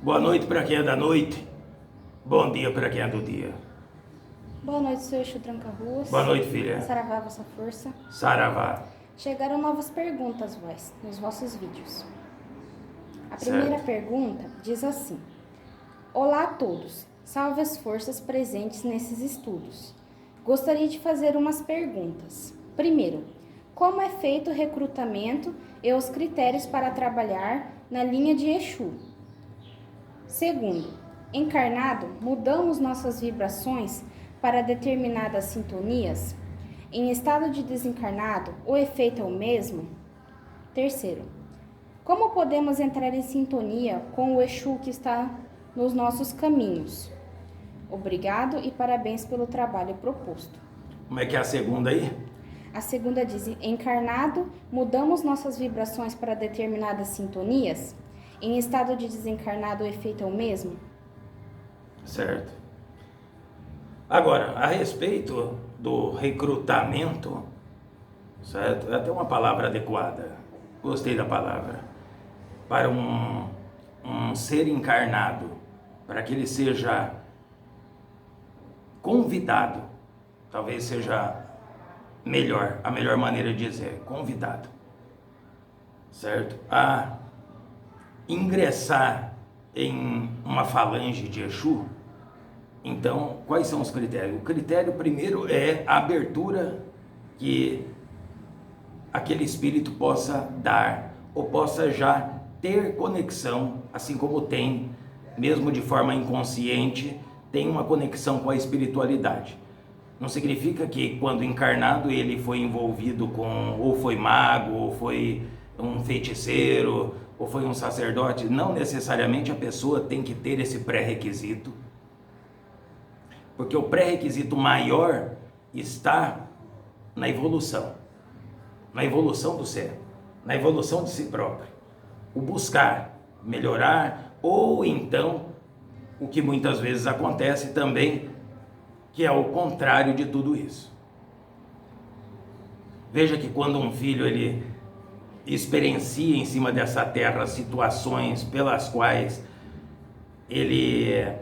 Boa noite para quem é da noite. Bom dia para quem é do dia. Boa noite, seu Exu Tranca-Ruas. Boa noite, filha. Saravá, vossa força. Saravá. Chegaram novas perguntas, vós, nos vossos vídeos. A Certo. primeira pergunta diz assim: Olá a todos, salve as forças presentes nesses estudos. Gostaria de fazer umas perguntas. Primeiro, como é feito o recrutamento e os critérios para trabalhar na linha de Exu? Segundo, encarnado, mudamos nossas vibrações para determinadas sintonias? Em estado de desencarnado, o efeito é o mesmo? Terceiro, como podemos entrar em sintonia com o Exu que está nos nossos caminhos? Obrigado e parabéns pelo trabalho proposto. Como é que é a segunda aí? A segunda diz: encarnado, mudamos nossas vibrações para determinadas sintonias? Em estado de desencarnado, o efeito é o mesmo? Certo. Agora, a respeito do recrutamento, certo? É até uma palavra adequada. Gostei da palavra. Para um ser encarnado, para que ele seja convidado, talvez seja a melhor maneira de dizer, convidado, certo? A ingressar em uma falange de Exu. Então, quais são os critérios? O critério primeiro é a abertura que aquele espírito possa dar, ou possa já ter conexão, assim como tem, mesmo de forma inconsciente, tem uma conexão com a espiritualidade. Não significa que quando encarnado ele foi envolvido com, ou foi mago, ou foi um feiticeiro, ou foi um sacerdote. Não necessariamente a pessoa tem que ter esse pré-requisito, porque o pré-requisito maior está na evolução do ser, na evolução de si próprio, o buscar melhorar, ou então, o que muitas vezes acontece também, que é o contrário de tudo isso. Veja que quando um filho ele experiencia em cima dessa terra situações pelas quais ele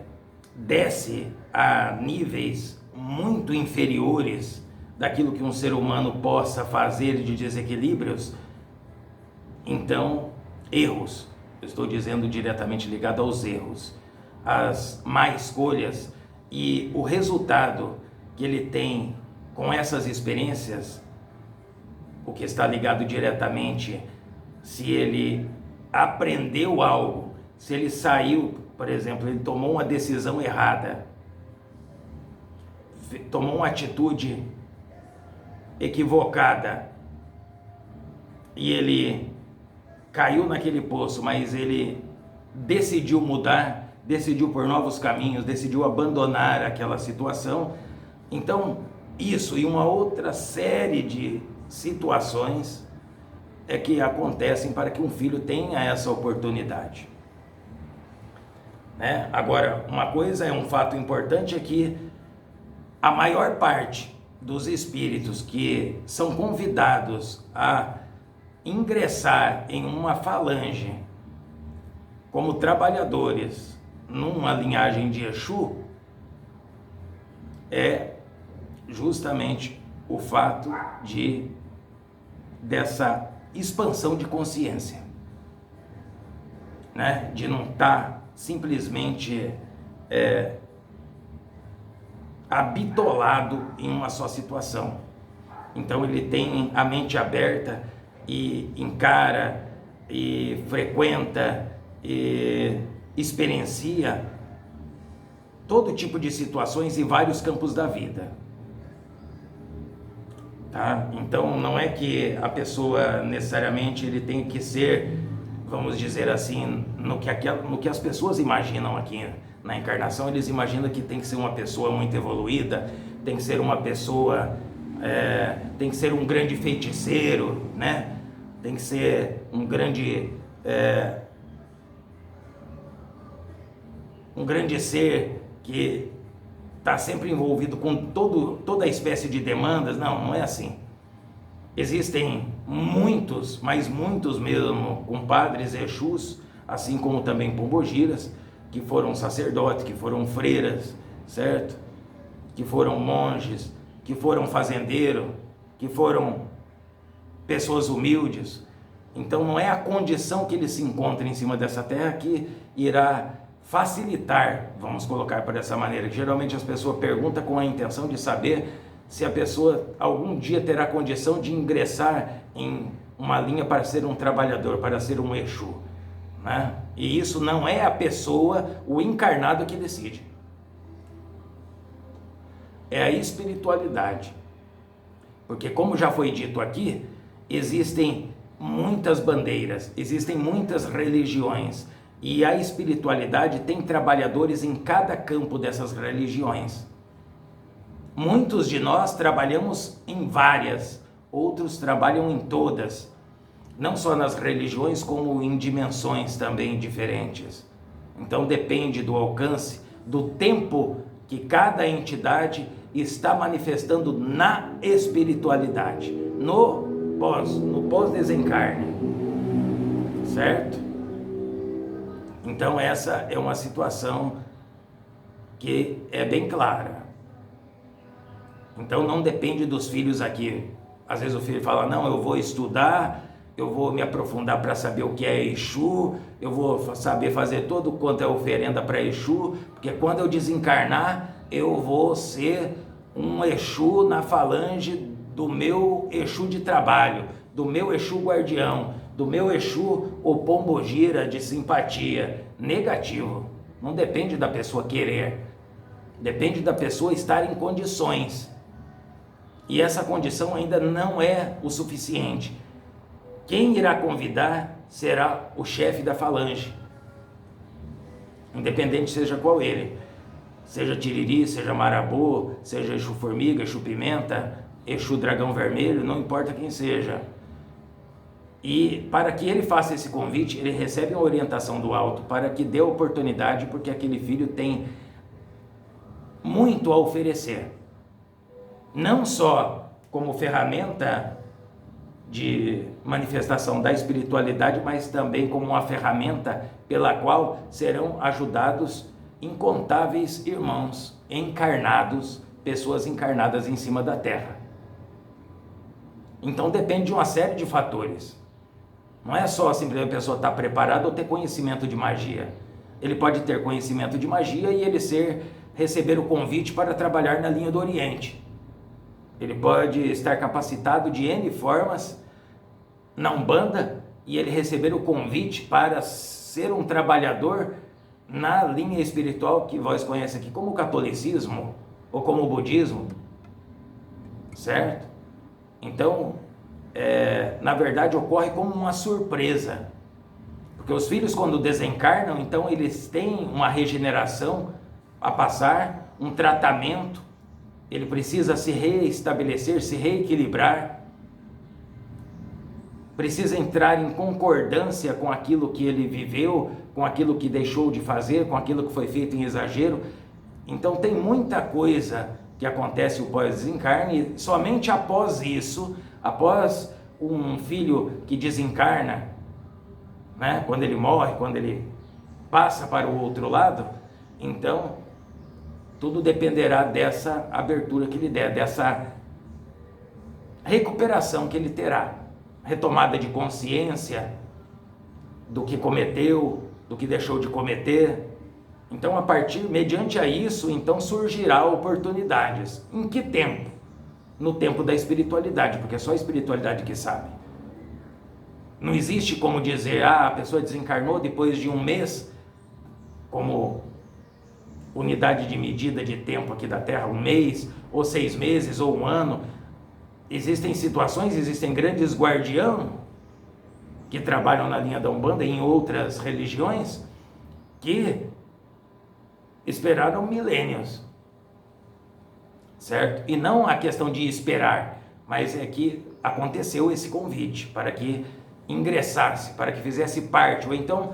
desce a níveis muito inferiores daquilo que um ser humano possa fazer de desequilíbrios, então erros, eu estou dizendo diretamente ligado aos erros, as má escolhas e o resultado que ele tem com essas experiências, o que está ligado diretamente, se ele aprendeu algo, se ele saiu, por exemplo, ele tomou uma decisão errada, tomou uma atitude equivocada e ele caiu naquele poço, mas ele decidiu mudar, decidiu por novos caminhos, decidiu abandonar aquela situação. Então, isso e uma outra série de situações é que acontecem para que um filho tenha essa oportunidade, né? Agora, uma coisa é um fato importante, é que a maior parte dos espíritos que são convidados a ingressar em uma falange como trabalhadores numa linhagem de Exu é justamente o fato dessa expansão de consciência, né? De não estar simplesmente habitolado em uma só situação. Então ele tem a mente aberta e encara e frequenta e experiencia todo tipo de situações em vários campos da vida, tá? Então não é que a pessoa necessariamente ele tem que ser, vamos dizer assim, no que as pessoas imaginam aqui na encarnação. Eles imaginam que tem que ser uma pessoa muito evoluída, tem que ser uma pessoa, tem que ser um grande feiticeiro, né? Tem que ser um grande ser que está sempre envolvido com toda a espécie de demandas. Não, não é assim. Existem muitos, mas muitos mesmo, compadres Exus, assim como também pombogiras, que foram sacerdotes, que foram freiras, certo? Que foram monges, que foram fazendeiros, que foram pessoas humildes. Então não é a condição que ele se encontra em cima dessa terra que irá facilitar, vamos colocar por essa maneira, que geralmente as pessoas perguntam com a intenção de saber se a pessoa algum dia terá condição de ingressar em uma linha para ser um trabalhador, para ser um Exu, né? E isso não é a pessoa, o encarnado que decide. É a espiritualidade. Porque como já foi dito aqui, existem muitas bandeiras, existem muitas religiões, e a espiritualidade tem trabalhadores em cada campo dessas religiões. Muitos de nós trabalhamos em várias, outros trabalham em todas, não só nas religiões, como em dimensões também diferentes. Então depende do alcance, do tempo que cada entidade está manifestando na espiritualidade, no pós-desencarne, certo? Então essa é uma situação que é bem clara. Então não depende dos filhos aqui. Às vezes o filho fala, não, eu vou estudar, eu vou me aprofundar para saber o que é Exu, eu vou saber fazer todo quanto é oferenda para Exu, porque quando eu desencarnar, eu vou ser um Exu na falange do meu Exu de trabalho, do meu Exu guardião, do meu Exu o pombogira de simpatia. Negativo. Não depende da pessoa querer, depende da pessoa estar em condições. E essa condição ainda não é o suficiente. Quem irá convidar será o chefe da falange, independente seja qual ele, seja Tiriri, seja Marabô, seja Exu Formiga, Exu Pimenta, Exu Dragão Vermelho, não importa quem seja. E para que ele faça esse convite, ele recebe uma orientação do alto para que dê oportunidade, porque aquele filho tem muito a oferecer, não só como ferramenta de manifestação da espiritualidade, mas também como uma ferramenta pela qual serão ajudados incontáveis irmãos encarnados, pessoas encarnadas em cima da terra. Então depende de uma série de fatores. Não é só simplesmente a pessoa estar preparada ou ter conhecimento de magia. Ele pode ter conhecimento de magia e ele receber o convite para trabalhar na linha do Oriente. Ele pode estar capacitado de N formas na Umbanda e ele receber o convite para ser um trabalhador na linha espiritual que vós conhecem aqui como o catolicismo ou como o budismo, certo? Então, na verdade ocorre como uma surpresa, porque os filhos quando desencarnam, então eles têm uma regeneração a passar, um tratamento, ele precisa se reestabelecer, se reequilibrar, precisa entrar em concordância com aquilo que ele viveu, com aquilo que deixou de fazer, com aquilo que foi feito em exagero. Então tem muita coisa que acontece o pós-desencarne, e somente após isso, após um filho que desencarna, né, quando ele morre, quando ele passa para o outro lado, então tudo dependerá dessa abertura que ele der, dessa recuperação que ele terá, retomada de consciência do que cometeu, do que deixou de cometer. Então, mediante a isso, então surgirá oportunidades. Em que tempo? No tempo da espiritualidade, porque é só a espiritualidade que sabe. Não existe como dizer, a pessoa desencarnou depois de um mês, como unidade de medida de tempo aqui da Terra, um mês, ou 6 meses, ou um ano. Existem situações, existem grandes guardiãos que trabalham na linha da Umbanda e em outras religiões que esperaram milênios, certo? E não a questão de esperar, mas é que aconteceu esse convite para que ingressasse, para que fizesse parte, ou então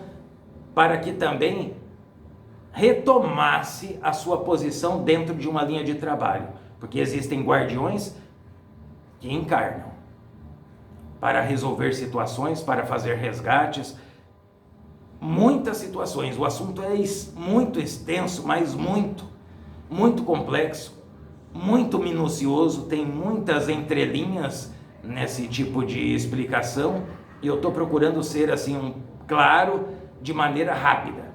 para que também retomasse a sua posição dentro de uma linha de trabalho, porque existem guardiões que encarnam para resolver situações, para fazer resgates. muitas situações. O assunto é muito extenso, mas muito complexo, muito minucioso, tem muitas entrelinhas nesse tipo de explicação, e eu estou procurando ser assim claro, de maneira rápida,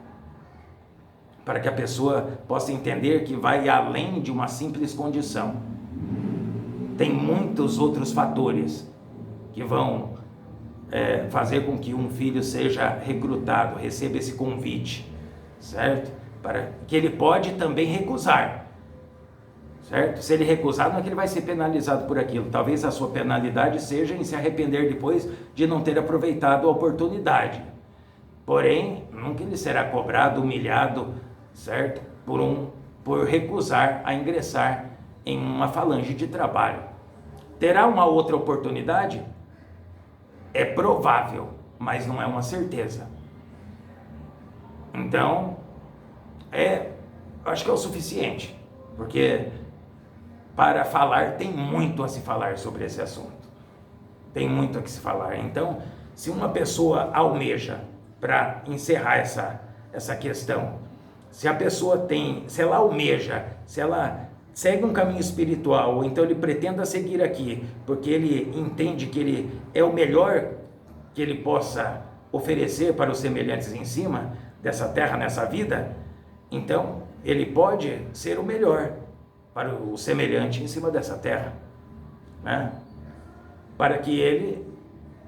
para que a pessoa possa entender que vai além de uma simples condição. Tem muitos outros fatores que vão fazer com que um filho seja recrutado, receba esse convite, certo? Para que ele pode também recusar, certo? Se ele recusar, não é que ele vai ser penalizado por aquilo. Talvez a sua penalidade seja em se arrepender depois de não ter aproveitado a oportunidade. Porém, nunca ele será cobrado, humilhado, certo? Por recusar a ingressar em uma falange de trabalho. Terá uma outra oportunidade? É provável, mas não é uma certeza. Então, acho que é o suficiente, porque para falar tem muito a se falar sobre esse assunto. Tem muito a que se falar. Então, se uma pessoa almeja, para encerrar essa questão, se ela almeja, se ela segue um caminho espiritual, ou então ele pretenda seguir aqui, porque ele entende que ele é o melhor que ele possa oferecer para os semelhantes em cima dessa terra, nessa vida, então ele pode ser o melhor para o semelhante em cima dessa terra, né? Para que ele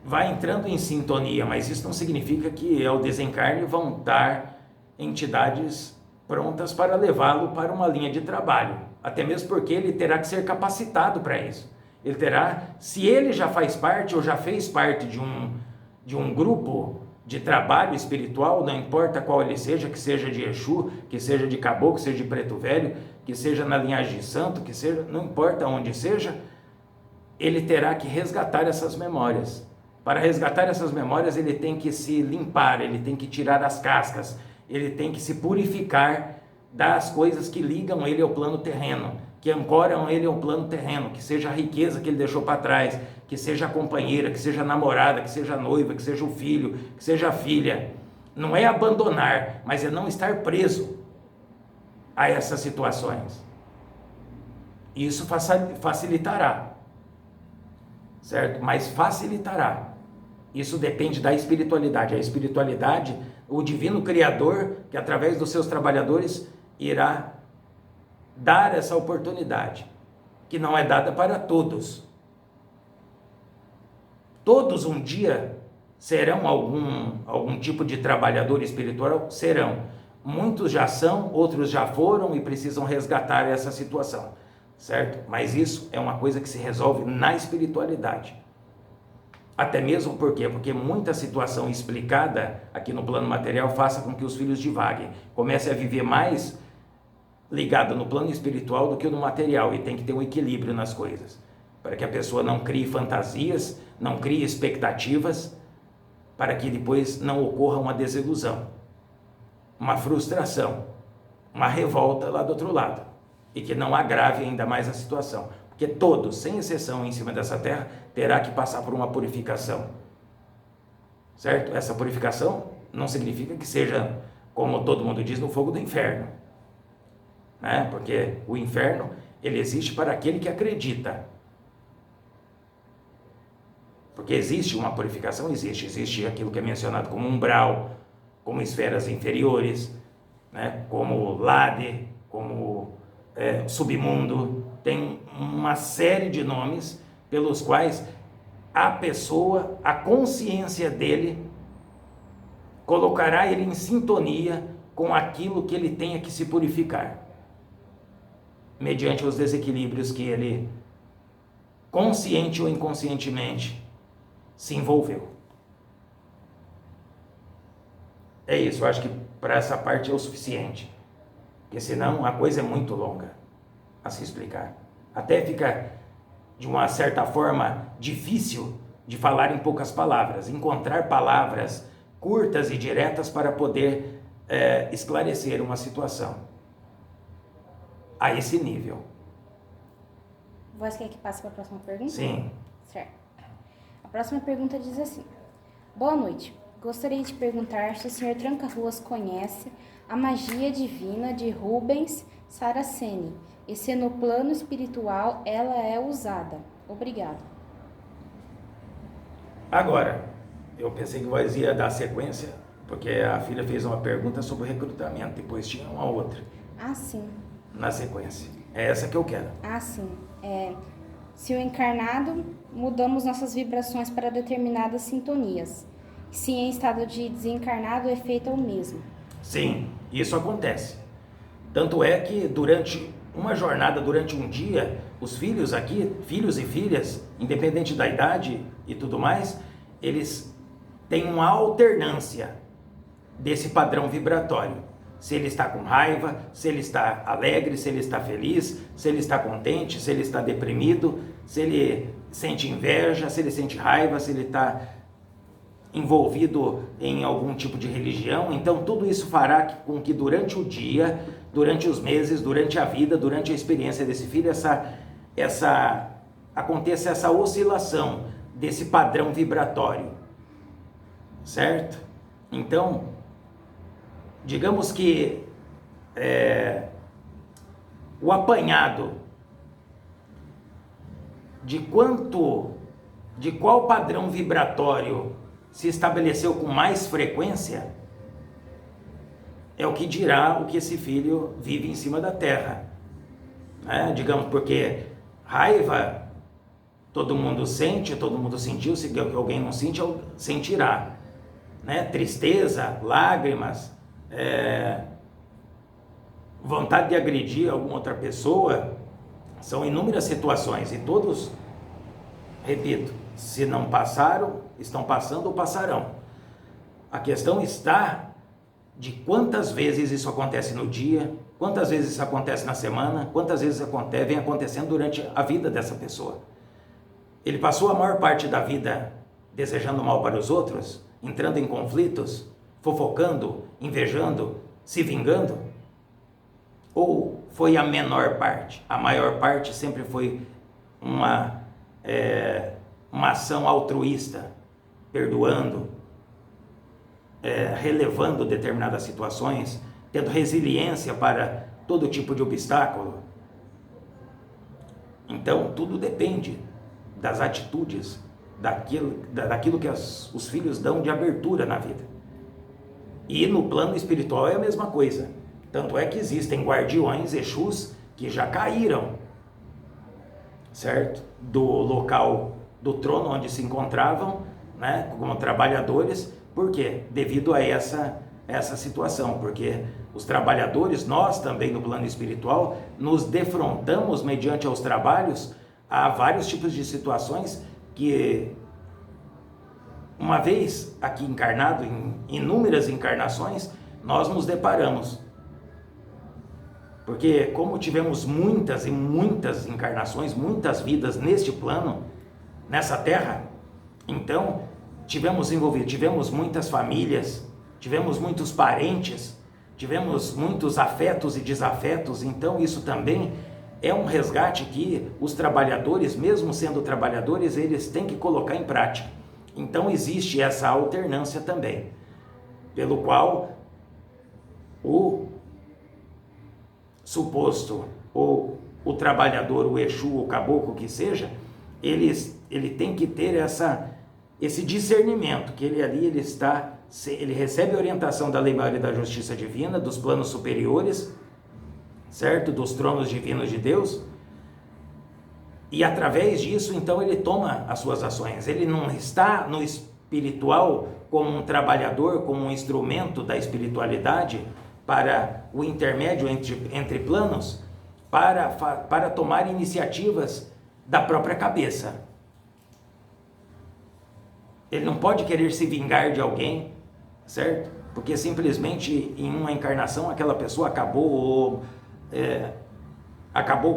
vá entrando em sintonia, mas isso não significa que ao desencarne vão estar entidades prontas para levá-lo para uma linha de trabalho, até mesmo porque ele terá que ser capacitado para isso. Ele terá, se ele já faz parte ou já fez parte de um grupo de trabalho espiritual, não importa qual ele seja, que seja de Exu, que seja de Caboclo, que seja de Preto Velho, que seja na linhagem de Santo, que seja, não importa onde seja, ele terá que resgatar essas memórias. Para resgatar essas memórias, ele tem que se limpar, ele tem que tirar as cascas, ele tem que se purificar das coisas que ligam ele ao plano terreno, que ancoram ele ao plano terreno, que seja a riqueza que ele deixou para trás, que seja a companheira, que seja a namorada, que seja a noiva, que seja o filho, que seja a filha. Não é abandonar, mas é não estar preso a essas situações. Isso facilitará, certo? Mas facilitará. Isso depende da espiritualidade. A espiritualidade, o divino Criador, que através dos seus trabalhadores irá dar essa oportunidade, que não é dada para todos. Todos um dia serão algum tipo de trabalhador espiritual? Serão. Muitos já são, outros já foram e precisam resgatar essa situação, certo? Mas isso é uma coisa que se resolve na espiritualidade. Até mesmo por quê? Porque muita situação explicada aqui no plano material faça com que os filhos divaguem, comecem a viver mais ligado no plano espiritual do que no material, e tem que ter um equilíbrio nas coisas, para que a pessoa não crie fantasias, não crie expectativas, para que depois não ocorra uma desilusão, uma frustração, uma revolta lá do outro lado, e que não agrave ainda mais a situação, porque todos, sem exceção em cima dessa terra, terá que passar por uma purificação, certo? Essa purificação não significa que seja, como todo mundo diz, no fogo do inferno, né? Porque o inferno, ele existe para aquele que acredita. Porque existe uma purificação, existe aquilo que é mencionado como umbral, como esferas inferiores, né? Como lade, como submundo. Tem uma série de nomes pelos quais a pessoa, a consciência dele, colocará ele em sintonia com aquilo que ele tenha que se purificar, mediante os desequilíbrios que ele, consciente ou inconscientemente, se envolveu. É isso, eu acho que para essa parte é o suficiente, porque senão a coisa é muito longa a se explicar. Até fica, de uma certa forma, difícil de falar em poucas palavras, encontrar palavras curtas e diretas para poder esclarecer uma situação a esse nível. Você quer que passe para a próxima pergunta? Sim. Certo. A próxima pergunta diz assim: boa noite. Gostaria de perguntar se o Sr. Tranca-Ruas conhece a magia divina de Rubens Saraceni e se no plano espiritual ela é usada. Obrigado. Agora, eu pensei que você ia dar sequência, porque a filha fez uma pergunta sobre recrutamento, depois tinha uma outra. Ah, sim. Na sequência. É essa que eu quero. Ah, sim. Se o encarnado, mudamos nossas vibrações para determinadas sintonias. Se em estado de desencarnado, o efeito é o mesmo. Sim, isso acontece. Tanto é que durante uma jornada, durante um dia, os filhos aqui, filhos e filhas, independente da idade e tudo mais, eles têm uma alternância desse padrão vibratório. Se ele está com raiva, se ele está alegre, se ele está feliz, se ele está contente, se ele está deprimido, se ele sente inveja, se ele sente raiva, se ele está envolvido em algum tipo de religião. Então tudo isso fará com que durante o dia, durante os meses, durante a vida, durante a experiência desse filho, aconteça essa oscilação desse padrão vibratório, certo? Então, digamos que o apanhado de qual padrão vibratório se estabeleceu com mais frequência é o que dirá o que esse filho vive em cima da terra, né? Digamos, porque raiva todo mundo sente, todo mundo sentiu, se alguém não sente, sentirá, né? Tristeza, lágrimas, vontade de agredir alguma outra pessoa, são inúmeras situações, e todos, repito, se não passaram, estão passando ou passarão. A questão está de quantas vezes isso acontece no dia, quantas vezes isso acontece na semana, quantas vezes vem acontecendo durante a vida dessa pessoa. Ele passou a maior parte da vida desejando mal para os outros, entrando em conflitos, fofocando, invejando, se vingando? Ou foi a menor parte? A maior parte sempre foi uma ação altruísta, perdoando, relevando determinadas situações, tendo resiliência para todo tipo de obstáculo. Então, tudo depende das atitudes, daquilo que os filhos dão de abertura na vida. E no plano espiritual é a mesma coisa. Tanto é que existem guardiões, Exus, que já caíram, certo? Do local do trono onde se encontravam, né, como trabalhadores. Por quê? Devido a essa situação, porque os trabalhadores, nós também no plano espiritual, nos defrontamos mediante aos trabalhos a vários tipos de situações que, uma vez aqui encarnado, em inúmeras encarnações, nós nos deparamos. Porque como tivemos muitas e muitas encarnações, muitas vidas neste plano, nessa terra, então tivemos muitas famílias, tivemos muitos parentes, tivemos muitos afetos e desafetos. Então isso também é um resgate que os trabalhadores, mesmo sendo trabalhadores, eles têm que colocar em prática. Então existe essa alternância também, pelo qual o suposto, ou o trabalhador, o Exu, o caboclo que seja, ele tem que ter esse discernimento, que ele recebe a orientação da lei maior e da justiça divina, dos planos superiores, certo? Dos tronos divinos de Deus, e através disso, então, ele toma as suas ações. Ele não está no espiritual como um trabalhador, como um instrumento da espiritualidade para o intermédio entre planos, para tomar iniciativas da própria cabeça. Ele não pode querer se vingar de alguém, certo? Porque simplesmente em uma encarnação aquela pessoa acabou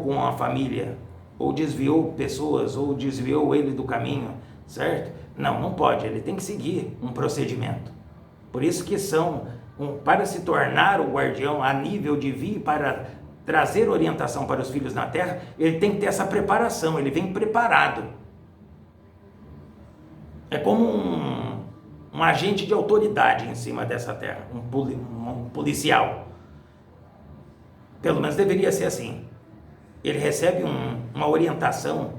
com a família, ou desviou pessoas, ou desviou ele do caminho, certo? Não pode, ele tem que seguir um procedimento. Por isso que para se tornar o guardião a nível de vir, para trazer orientação para os filhos na Terra, ele tem que ter essa preparação, ele vem preparado. É como um agente de autoridade em cima dessa terra, um policial. Pelo menos deveria ser assim. Ele recebe uma orientação,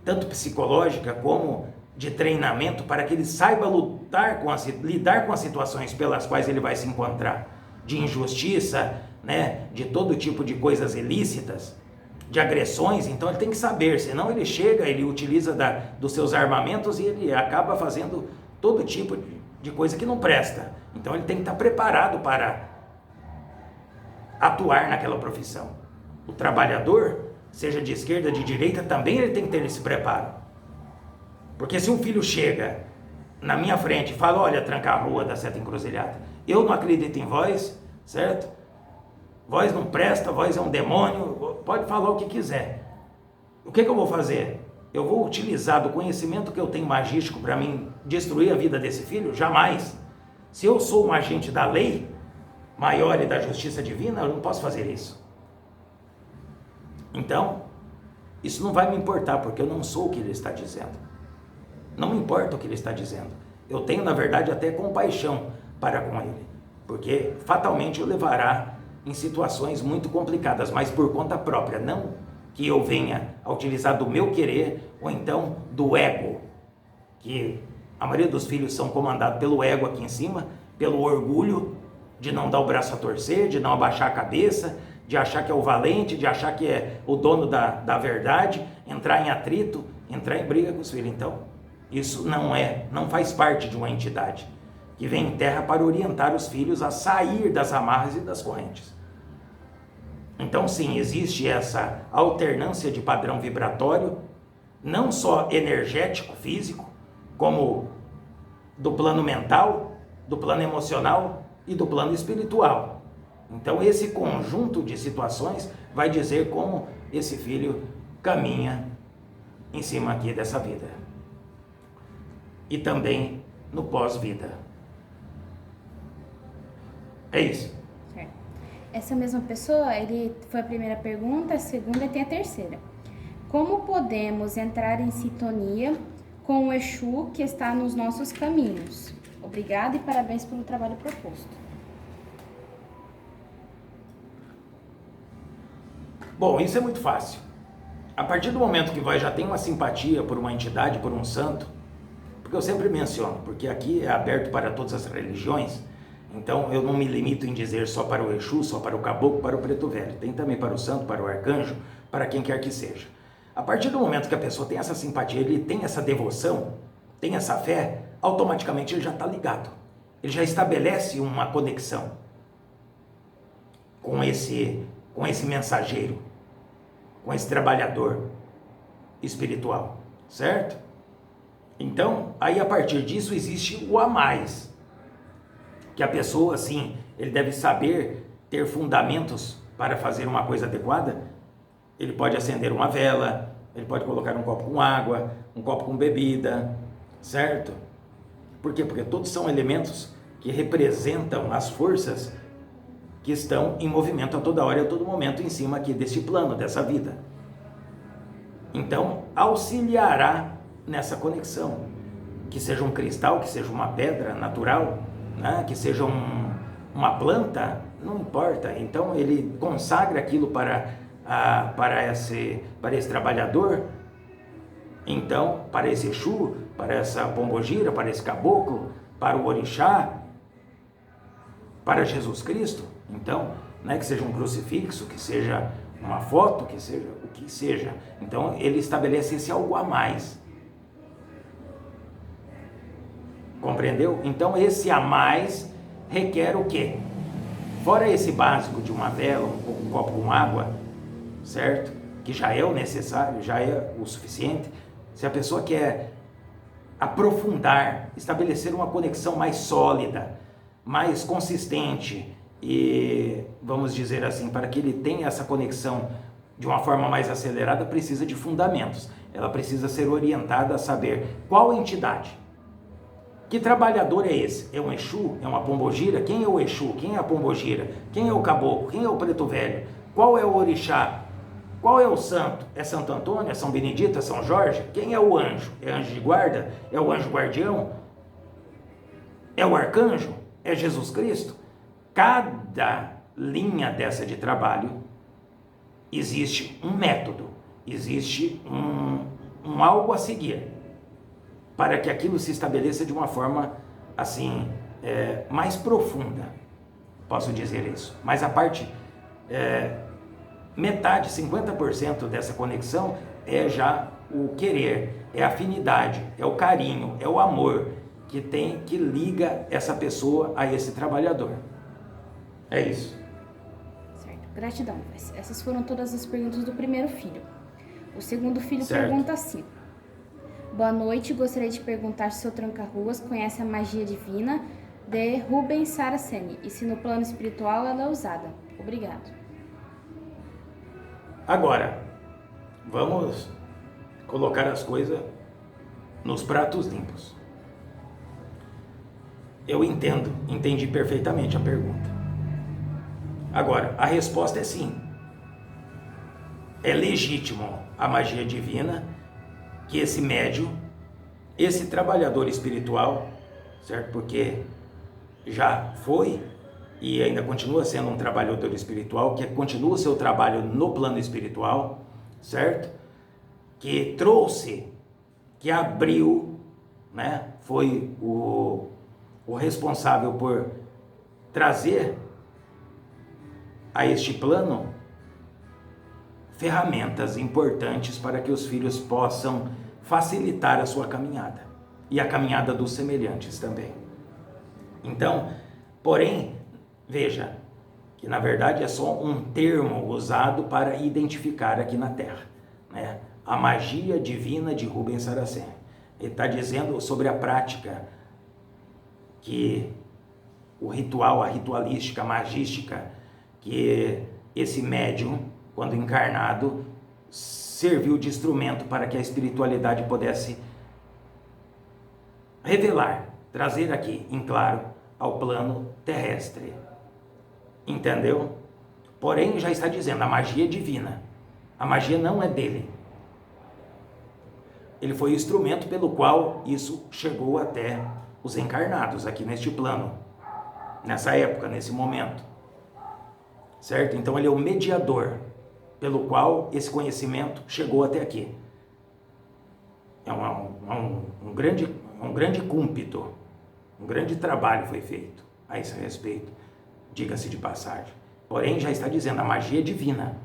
tanto psicológica como de treinamento, para que ele saiba lidar com as situações pelas quais ele vai se encontrar, de injustiça, né, de todo tipo de coisas ilícitas, de agressões. Então ele tem que saber, senão ele chega, ele utiliza dos seus armamentos e ele acaba fazendo todo tipo de coisa que não presta. Então ele tem que estar preparado para atuar naquela profissão. O trabalhador, seja de esquerda, de direita, também ele tem que ter esse preparo. Porque se um filho chega na minha frente e fala, olha, tranca a rua da Seta Encruzilhada, eu não acredito em vós, certo? Vós não presta, vós é um demônio, pode falar o que quiser. O que eu vou fazer? Eu vou utilizar do conhecimento que eu tenho magístico para mim destruir a vida desse filho? Jamais. Se eu sou um agente da lei maior e da justiça divina, eu não posso fazer isso. Então, isso não vai me importar, porque eu não sou o que ele está dizendo. Não me importa o que ele está dizendo. Eu tenho, na verdade, até compaixão para com ele, porque fatalmente o levará em situações muito complicadas, mas por conta própria, não que eu venha a utilizar do meu querer ou então do ego, que a maioria dos filhos são comandados pelo ego aqui em cima, pelo orgulho de não dar o braço a torcer, de não abaixar a cabeça, de achar que é o valente, de achar que é o dono da verdade, entrar em atrito, entrar em briga com os filhos. Então, isso não faz parte de uma entidade que vem em terra para orientar os filhos a sair das amarras e das correntes. Então, sim, existe essa alternância de padrão vibratório, não só energético, físico, como do plano mental, do plano emocional e do plano espiritual. Então, esse conjunto de situações vai dizer como esse filho caminha em cima aqui dessa vida. E também no pós-vida. É isso. Certo. Essa mesma pessoa, ele foi a primeira pergunta, a segunda e tem a terceira. Como podemos entrar em sintonia com o Exu que está nos nossos caminhos? Obrigada e parabéns pelo trabalho proposto. Bom, isso é muito fácil. A partir do momento que já tem uma simpatia por uma entidade, por um santo, porque eu sempre menciono, porque aqui é aberto para todas as religiões, então eu não me limito em dizer só para o Exu, só para o caboclo, para o preto velho. Tem também para o santo, para o arcanjo, para quem quer que seja. A partir do momento que a pessoa tem essa simpatia, ele tem essa devoção, tem essa fé, automaticamente ele já está ligado. Ele já estabelece uma conexão com esse mensageiro, com esse trabalhador espiritual, certo? Então, aí a partir disso existe o a mais, que a pessoa, assim, ele deve saber ter fundamentos para fazer uma coisa adequada. Ele pode acender uma vela, ele pode colocar um copo com água, um copo com bebida, certo? Por quê? Porque todos são elementos que representam as forças que estão em movimento a toda hora e a todo momento em cima aqui desse plano, dessa vida. Então, auxiliará nessa conexão, que seja um cristal, que seja uma pedra natural, né? Que seja uma planta, não importa. Então, ele consagra aquilo para esse trabalhador, então, para esse Exu, para essa pombogira, para esse caboclo, para o orixá, para Jesus Cristo. Então, né, que seja um crucifixo, que seja uma foto, que seja o que seja. Então, ele estabelece esse algo a mais. Compreendeu? Então, esse a mais requer o quê? Fora esse básico de uma vela, um copo com água, certo? Que já é o necessário, já é o suficiente. Se a pessoa quer aprofundar, estabelecer uma conexão mais sólida, mais consistente e, vamos dizer assim, para que ele tenha essa conexão de uma forma mais acelerada, precisa de fundamentos. Ela precisa ser orientada a saber qual entidade. Que trabalhador é esse? É um Exu? É uma pombogira? Quem é o Exu? Quem é a pombogira? Quem é o caboclo? Quem é o preto velho? Qual é o orixá? Qual é o santo? É Santo Antônio? É São Benedito? É São Jorge? Quem é o anjo? É anjo de guarda? É o anjo guardião? É o arcanjo? É Jesus Cristo? Cada linha dessa de trabalho existe um método, existe um algo a seguir, para que aquilo se estabeleça de uma forma assim, mais profunda, posso dizer isso. Mas a parte, metade, 50% dessa conexão é já o querer, é a afinidade, é o carinho, é o amor que liga essa pessoa a esse trabalhador. É isso. Certo. Gratidão. Essas foram todas as perguntas do primeiro filho. O segundo filho Certo. pergunta assim: boa noite, gostaria de perguntar se o seu tranca-ruas conhece a magia divina de Rubens Saraceni e se no plano espiritual ela é usada. Obrigado. Agora, vamos colocar as coisas nos pratos limpos. Eu entendi perfeitamente a pergunta. Agora, a resposta é sim. É legítimo a magia divina que esse médium, esse trabalhador espiritual, certo? Porque já foi e ainda continua sendo um trabalhador espiritual, que continua o seu trabalho no plano espiritual, certo? Que trouxe, que abriu, né? Foi o responsável por trazer a este plano ferramentas importantes para que os filhos possam facilitar a sua caminhada e a caminhada dos semelhantes também. Então, porém, veja que na verdade é só um termo usado para identificar aqui na Terra, né? A magia divina de Rubens Saraceni. Ele está dizendo sobre a prática que o ritual, a ritualística, a magística, que esse médium, quando encarnado, serviu de instrumento para que a espiritualidade pudesse revelar, trazer aqui, em claro, ao plano terrestre. Entendeu? Porém, já está dizendo, a magia é divina. A magia não é dele. Ele foi o instrumento pelo qual isso chegou até os encarnados aqui neste plano, nessa época, nesse momento. Certo? Então ele é o mediador pelo qual esse conhecimento chegou até aqui. É um grande cúmpito, um grande trabalho foi feito a esse respeito, diga-se de passagem. Porém, já está dizendo, a magia é divina.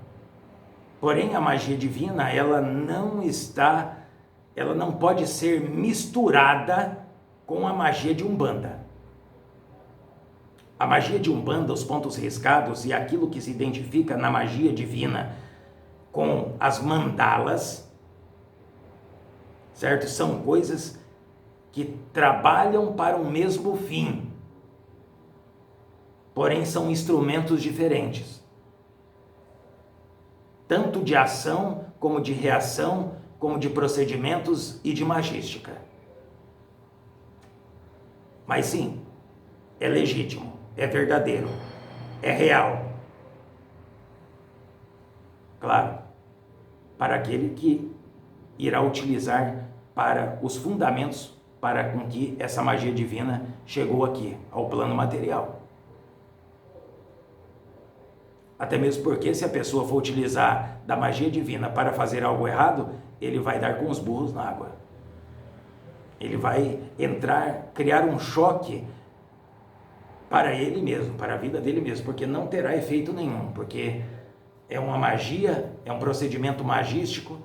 Porém, a magia divina, ela não pode ser misturada com a magia de Umbanda. A magia de Umbanda, os pontos riscados e aquilo que se identifica na magia divina com as mandalas, certo? São coisas que trabalham para o mesmo fim, porém são instrumentos diferentes, tanto de ação como de reação, como de procedimentos e de magística. Mas sim, é legítimo, é verdadeiro, é real. Claro, para aquele que irá utilizar para os fundamentos para com que essa magia divina chegou aqui, ao plano material. Até mesmo porque se a pessoa for utilizar da magia divina para fazer algo errado, ele vai dar com os burros na água. Ele vai criar um choque para ele mesmo, para a vida dele mesmo, porque não terá efeito nenhum, porque é uma magia, é um procedimento magístico,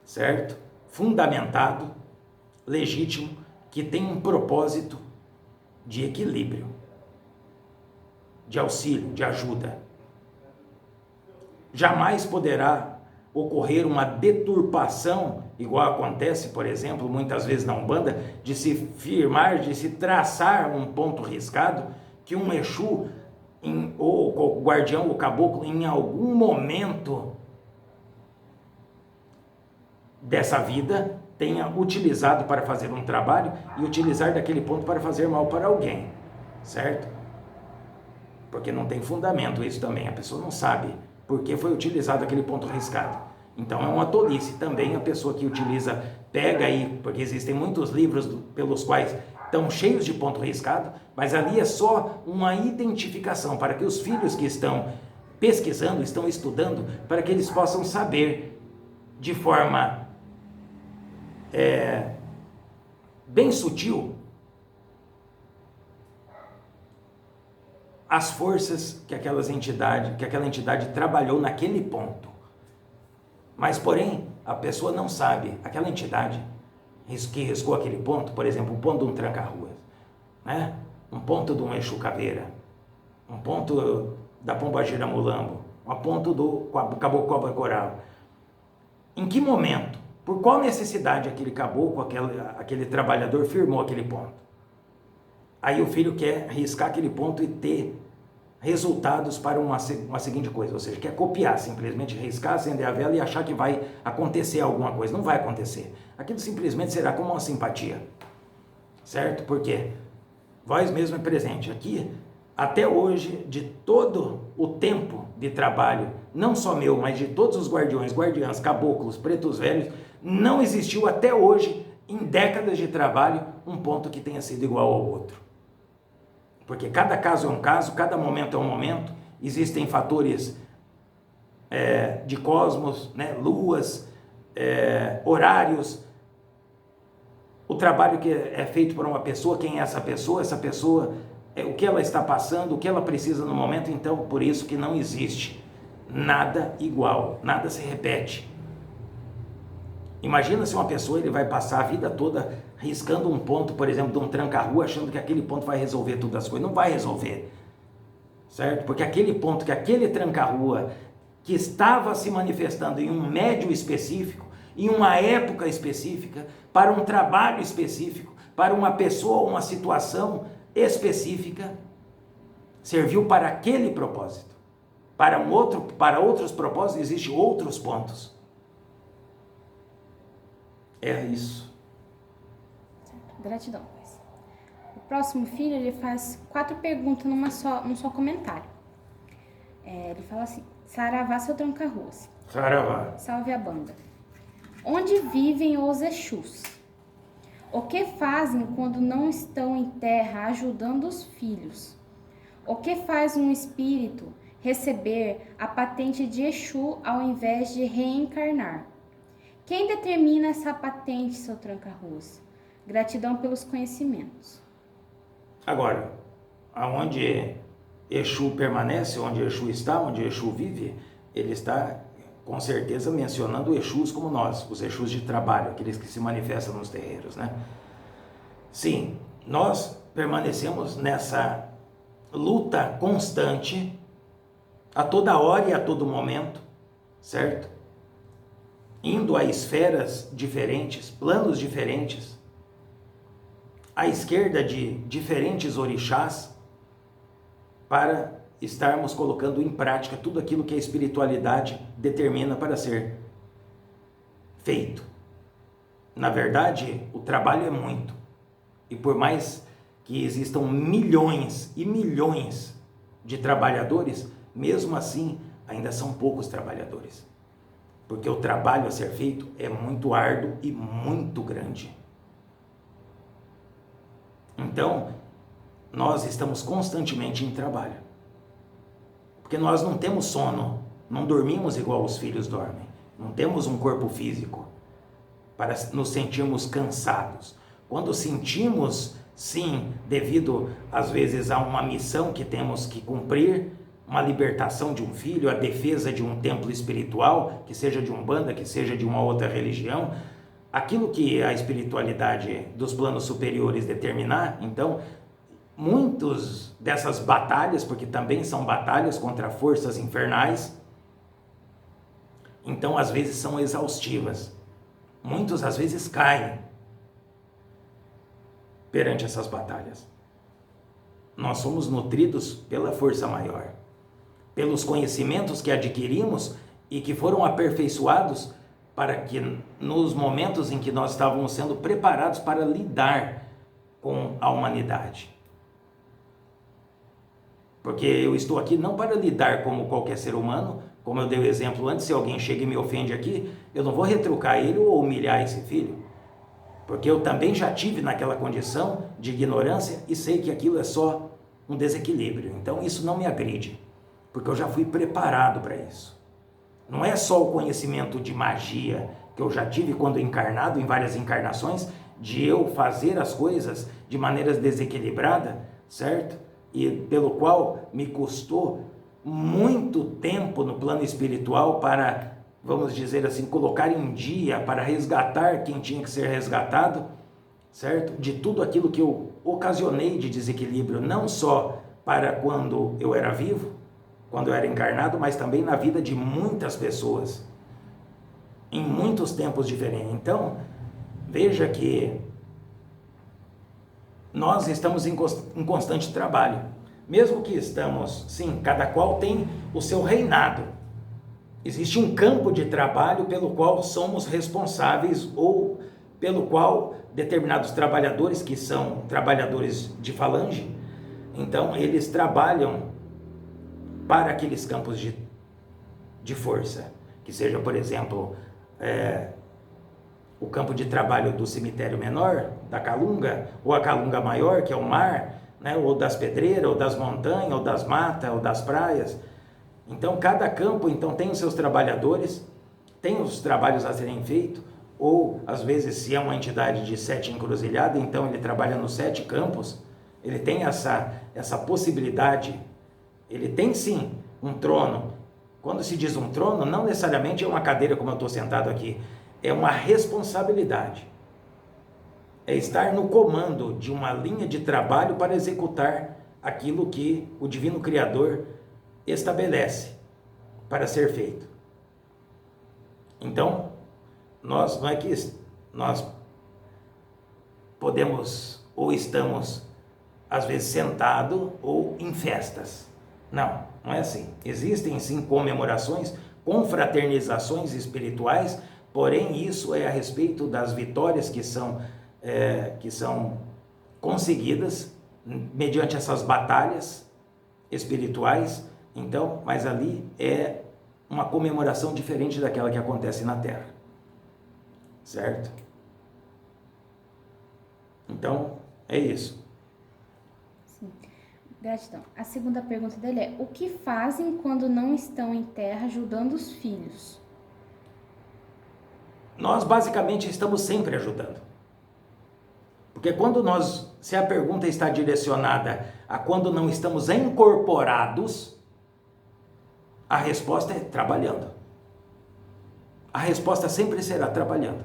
certo? Fundamentado, legítimo, que tem um propósito de equilíbrio, de auxílio, de ajuda. Jamais poderá ocorrer uma deturpação, igual acontece, por exemplo, muitas vezes na Umbanda, de se firmar, de se traçar um ponto riscado, que um Exu, ou o guardião, o caboclo, em algum momento dessa vida, tenha utilizado para fazer um trabalho e utilizar daquele ponto para fazer mal para alguém, certo? Porque não tem fundamento isso também, a pessoa não sabe por que foi utilizado aquele ponto riscado. Então é uma tolice também a pessoa que utiliza, pega aí, porque existem muitos livros pelos quais estão cheios de ponto riscado, mas ali é só uma identificação para que os filhos que estão pesquisando, estão estudando, para que eles possam saber de forma bem sutil as forças que aquela entidade trabalhou naquele ponto. Mas, porém, a pessoa não sabe, aquela entidade que riscou aquele ponto, por exemplo, um ponto de um tranca-ruas, né? Um ponto de um Exu Caveira, um ponto da Pombagira Mulambo, um ponto do Caboclo Cobra Coral. Em que momento, por qual necessidade aquele caboclo, aquele trabalhador firmou aquele ponto? Aí o filho quer riscar aquele ponto e ter resultados para uma seguinte coisa, ou seja, quer copiar, simplesmente riscar, acender a vela e achar que vai acontecer alguma coisa. Não vai acontecer. Aquilo simplesmente será como uma simpatia, certo? Porque vós mesmo é presente aqui, até hoje, de todo o tempo de trabalho, não só meu, mas de todos os guardiãs, caboclos, pretos velhos, não existiu até hoje, em décadas de trabalho, um ponto que tenha sido igual ao outro. Porque cada caso é um caso, cada momento é um momento, existem fatores de cosmos, né, luas, horários, o trabalho que é feito por uma pessoa, quem é essa pessoa, o que ela está passando, o que ela precisa no momento. Então, por isso que não existe nada igual, nada se repete. Imagina se uma pessoa ele vai passar a vida toda riscando um ponto, por exemplo, de um tranca-rua, achando que aquele ponto vai resolver todas as coisas. Não vai resolver, certo? Porque aquele ponto, que aquele tranca-rua que estava se manifestando em um médio específico, em uma época específica, para um trabalho específico, para uma pessoa, uma situação específica, serviu para aquele propósito. Para outros propósitos existem outros pontos. É isso. Gratidão, Luiz. O próximo filho, ele faz 4 perguntas num só comentário. Ele fala assim: Saravá, seu tranca-ruas. Saravá. Salve a banda. Onde vivem os Exus? O que fazem quando não estão em terra ajudando os filhos? O que faz um espírito receber a patente de Exu ao invés de reencarnar? Quem determina essa patente, seu tranca-ruas? Gratidão pelos conhecimentos. Agora, aonde Exu permanece, onde Exu está, onde Exu vive, ele está com certeza mencionando Exus como nós, os Exus de trabalho, aqueles que se manifestam nos terreiros, né? Sim, nós permanecemos nessa luta constante, a toda hora e a todo momento, certo? Indo a esferas diferentes, planos diferentes, à esquerda de diferentes orixás, para estarmos colocando em prática tudo aquilo que a espiritualidade determina para ser feito. Na verdade, o trabalho é muito, e por mais que existam milhões e milhões de trabalhadores, mesmo assim, ainda são poucos trabalhadores, porque o trabalho a ser feito é muito árduo e muito grande. Então, nós estamos constantemente em trabalho, porque nós não temos sono, não dormimos igual os filhos dormem, não temos um corpo físico para nos sentirmos cansados. Quando sentimos, sim, devido às vezes a uma missão que temos que cumprir, uma libertação de um filho, a defesa de um templo espiritual, que seja de Umbanda, que seja de uma outra religião, aquilo que a espiritualidade dos planos superiores determinar, então, muitas dessas batalhas, porque também são batalhas contra forças infernais, então às vezes são exaustivas. Muitos às vezes caem perante essas batalhas. Nós somos nutridos pela força maior, pelos conhecimentos que adquirimos e que foram aperfeiçoados para que nos momentos em que nós estávamos sendo preparados para lidar com a humanidade. Porque eu estou aqui não para lidar como qualquer ser humano, como eu dei o exemplo antes, se alguém chega e me ofende aqui, eu não vou retrucar ele ou humilhar esse filho. Porque eu também já tive naquela condição de ignorância e sei que aquilo é só um desequilíbrio. Então isso não me agride, porque eu já fui preparado para isso. Não é só o conhecimento de magia que eu já tive quando encarnado, em várias encarnações, de eu fazer as coisas de maneiras desequilibradas, certo? E pelo qual me custou muito tempo no plano espiritual para, vamos dizer assim, colocar em dia, para resgatar quem tinha que ser resgatado, certo? De tudo aquilo que eu ocasionei de desequilíbrio, não só para quando eu era vivo, quando eu era encarnado, mas também na vida de muitas pessoas, em muitos tempos diferentes. Então, veja que nós estamos em constante trabalho, mesmo que estamos, sim, cada qual tem o seu reinado. Existe um campo de trabalho pelo qual somos responsáveis ou pelo qual determinados trabalhadores, que são trabalhadores de falange, então eles trabalham para aqueles campos de força, que seja, por exemplo, o campo de trabalho do cemitério menor, da Calunga, ou a Calunga maior, que é o mar, né, ou das pedreiras, ou das montanhas, ou das matas, ou das praias. Então, cada campo então tem os seus trabalhadores, tem os trabalhos a serem feitos, ou, às vezes, se é uma entidade de 7 encruzilhadas, então ele trabalha nos 7 campos, ele tem essa possibilidade. Ele tem sim um trono. Quando se diz um trono, não necessariamente é uma cadeira como eu estou sentado aqui, é uma responsabilidade. É estar no comando de uma linha de trabalho para executar aquilo que o Divino Criador estabelece para ser feito. Então, nós não é que nós podemos ou estamos às vezes sentados ou em festas. Não, não é assim. Existem sim comemorações, confraternizações espirituais, porém isso é a respeito das vitórias que são conseguidas mediante essas batalhas espirituais. Então, mas ali é uma comemoração diferente daquela que acontece na Terra, certo? Então, é isso. Sim. Gratidão. A segunda pergunta dele é: o que fazem quando não estão em terra ajudando os filhos? Nós basicamente estamos sempre ajudando. Porque se a pergunta está direcionada a quando não estamos incorporados, a resposta é trabalhando. A resposta sempre será trabalhando.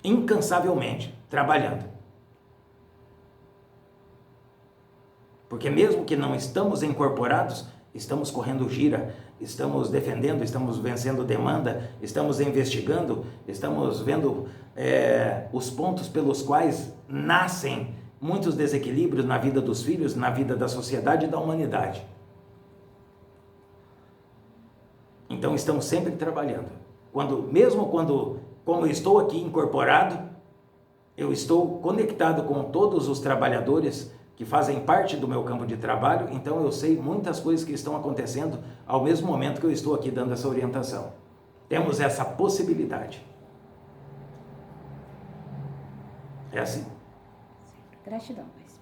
Incansavelmente, trabalhando. Porque mesmo que não estamos incorporados, estamos correndo gira, estamos defendendo, estamos vencendo demanda, estamos investigando, estamos vendo os pontos pelos quais nascem muitos desequilíbrios na vida dos filhos, na vida da sociedade e da humanidade. Então estamos sempre trabalhando. Mesmo quando, como eu estou aqui incorporado, eu estou conectado com todos os trabalhadores que fazem parte do meu campo de trabalho, então eu sei muitas coisas que estão acontecendo ao mesmo momento que eu estou aqui dando essa orientação. Temos essa possibilidade. É assim. Gratidão, mas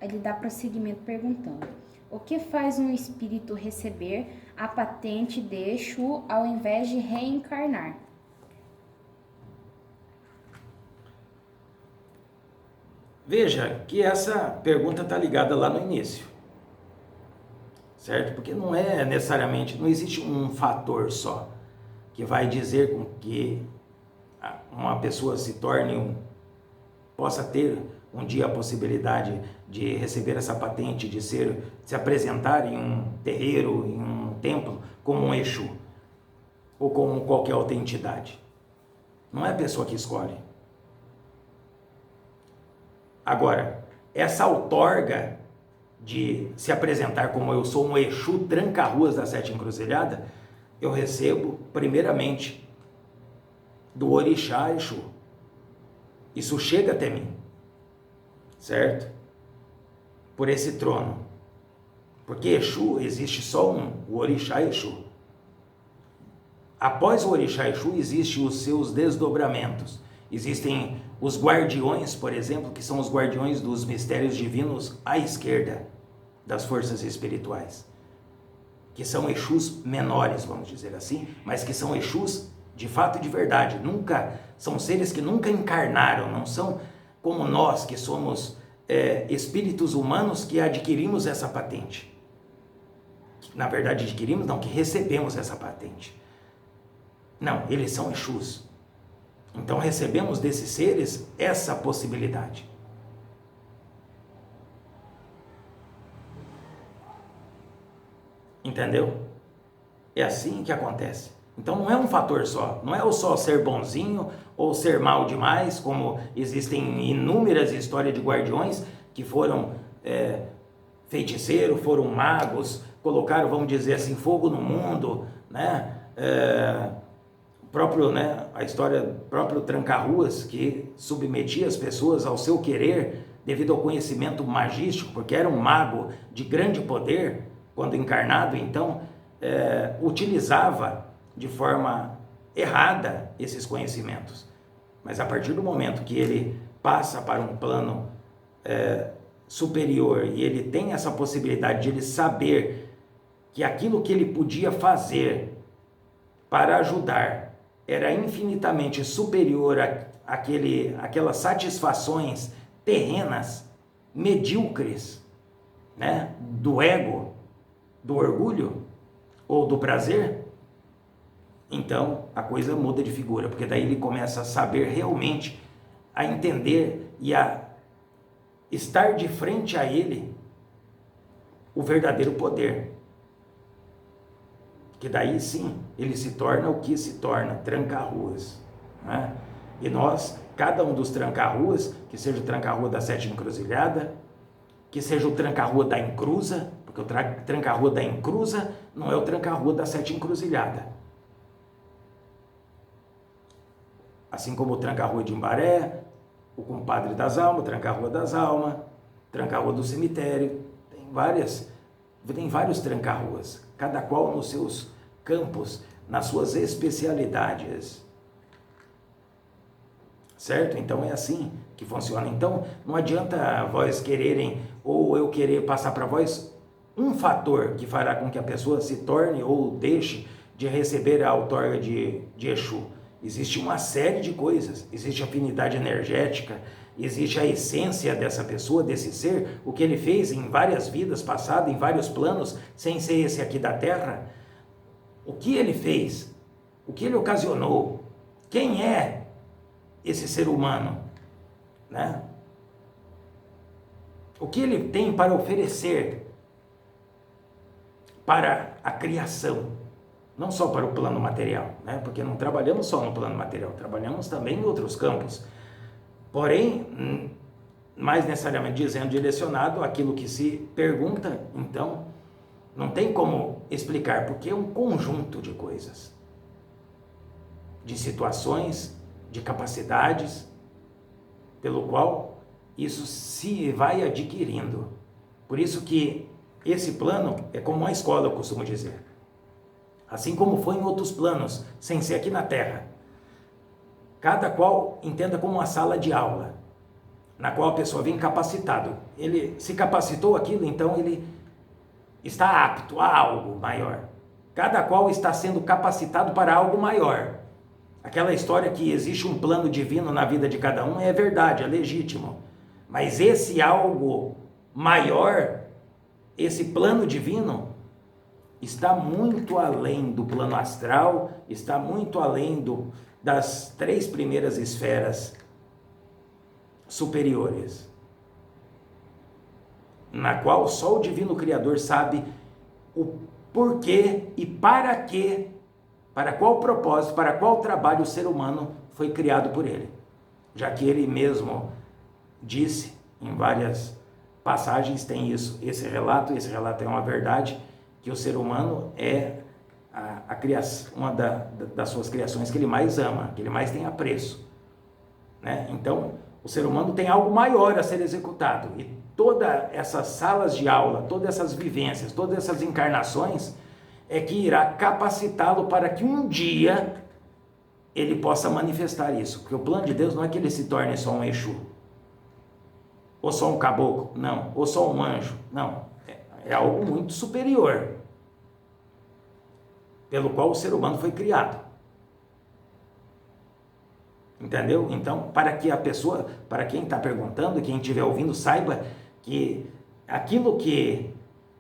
ele dá prosseguimento perguntando: o que faz um espírito receber a patente de Exu ao invés de reencarnar? Veja que essa pergunta está ligada lá no início, certo? Porque não é necessariamente, não existe um fator só que vai dizer com que uma pessoa possa ter um dia a possibilidade de receber essa patente, de se apresentar em um terreiro, em um templo, como um Exu, ou como qualquer outra entidade. Não é a pessoa que escolhe. Agora, essa outorga de se apresentar como eu sou um Exu tranca-ruas da Sete Encruzilhadas, eu recebo primeiramente do Orixá Exu. Isso chega até mim, certo? Por esse trono. Porque Exu, existe só o Orixá Exu. Após o Orixá Exu, existem os seus desdobramentos. Existem os guardiões, por exemplo, que são os guardiões dos mistérios divinos à esquerda das forças espirituais, que são Exus menores, vamos dizer assim, mas que são Exus de fato e de verdade. Nunca são seres que nunca encarnaram, não são como nós que somos espíritos humanos que adquirimos essa patente. Na verdade, adquirimos, não, que recebemos essa patente. Não, eles são Exus. Então recebemos desses seres essa possibilidade. Entendeu? É assim que acontece. Então não é um fator só, não é o só ser bonzinho ou ser mal demais, como existem inúmeras histórias de guardiões que foram feiticeiros, foram magos, colocaram, vamos dizer assim, fogo no mundo, né? A história próprio Tranca-Ruas, que submetia as pessoas ao seu querer devido ao conhecimento magístico, porque era um mago de grande poder quando encarnado, então utilizava de forma errada esses conhecimentos. Mas a partir do momento que ele passa para um plano superior e ele tem essa possibilidade de ele saber que aquilo que ele podia fazer para ajudar era infinitamente superior àquelas satisfações terrenas, medíocres, né, do ego, do orgulho ou do prazer, então a coisa muda de figura, porque daí ele começa a saber realmente, a entender e a estar de frente a ele o verdadeiro poder. Que daí sim, ele se torna o que se torna, Tranca-Ruas, né? E nós, cada um dos Tranca-Ruas, que seja o Tranca-Rua da Sete Encruzilhada, que seja o Tranca-Rua da Encruza, porque o Tranca-Rua da Encruza não é o Tranca-Rua da Sete Encruzilhada. Assim como o Tranca-Rua de Imbaré, o Compadre das Almas, o Tranca-Rua das Almas, Tranca-Rua do Cemitério, tem vários Tranca-Ruas, cada qual nos seus campos, nas suas especialidades. Certo? Então é assim que funciona. Então não adianta vós quererem, ou eu querer passar para vós um fator que fará com que a pessoa se torne ou deixe de receber a outorga de Exu. Existe uma série de coisas, existe afinidade energética, existe a essência dessa pessoa, desse ser, o que ele fez em várias vidas passadas, em vários planos, sem ser esse aqui da Terra. O que ele fez, o que ele ocasionou, quem é esse ser humano, né? O que ele tem para oferecer para a criação, não só para o plano material, né? Porque não trabalhamos só no plano material, trabalhamos também em outros campos. Porém, mais necessariamente dizendo, direcionado àquilo que se pergunta, então, não tem como explicar, porque é um conjunto de coisas, de situações, de capacidades, pelo qual isso se vai adquirindo. Por isso que esse plano é como uma escola, eu costumo dizer. Assim como foi em outros planos, sem ser aqui na Terra. Cada qual entenda como uma sala de aula, na qual a pessoa vem capacitado. Ele se capacitou aquilo, então ele está apto a algo maior. Cada qual está sendo capacitado para algo maior. Aquela história que existe um plano divino na vida de cada um é verdade, é legítimo. Mas esse algo maior, esse plano divino, está muito além do plano astral, está muito além das 3 primeiras esferas superiores, na qual só o Divino Criador sabe o porquê e para quê, para qual propósito, para qual trabalho o ser humano foi criado por ele. Já que ele mesmo disse em várias passagens, tem isso, esse relato é uma verdade, que o ser humano é a criação, uma das suas criações que ele mais ama, que ele mais tem apreço, né? Então, o ser humano tem algo maior a ser executado, e todas essas salas de aula, todas essas vivências, todas essas encarnações, é que irá capacitá-lo para que um dia ele possa manifestar isso. Porque o plano de Deus não é que ele se torne só um Exu, ou só um caboclo, não, ou só um anjo, não. É algo muito superior, pelo qual o ser humano foi criado. Entendeu? Então, para que a pessoa, para quem está perguntando, quem estiver ouvindo, saiba que aquilo que